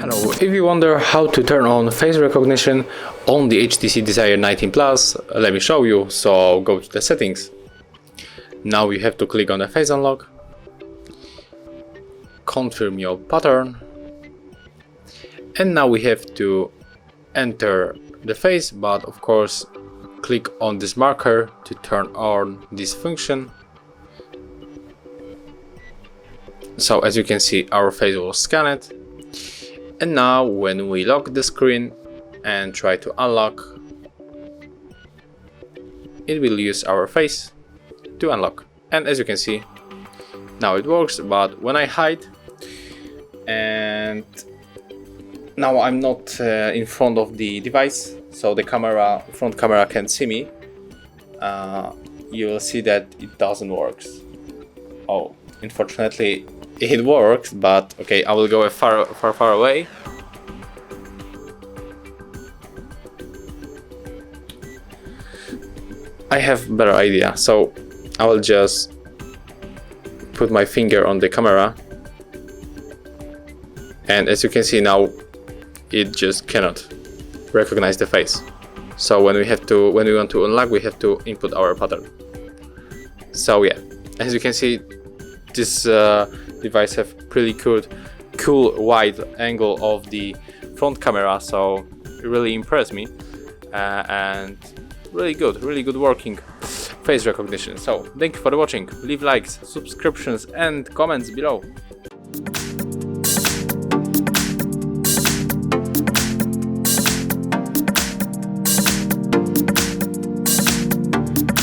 Hello, if you wonder how to turn on face recognition on the HTC Desire 19 Plus, let me show you. So go to the settings. Now you have to click on the face unlock, confirm your pattern, and now we have to enter the face, but of course click on this marker to turn on this function. So as you can see, our face was scanned, and now when we lock the screen and try to unlock, it will use our face to unlock. And as you can see, now it works. But when I hide, and now I'm not in front of the device, so the front camera can't see me, you will see that it doesn't work. Oh, unfortunately it works, but okay, I will go far away. I have a better idea, so I will just put my finger on the camera, and as you can see now, it just cannot recognize the face. So when we want to unlock, we have to input our pattern. So yeah, as you can see, this device have pretty cool wide angle of the front camera, so it really impressed me, and really good working face recognition. So thank you for watching. Leave likes, subscriptions and comments below.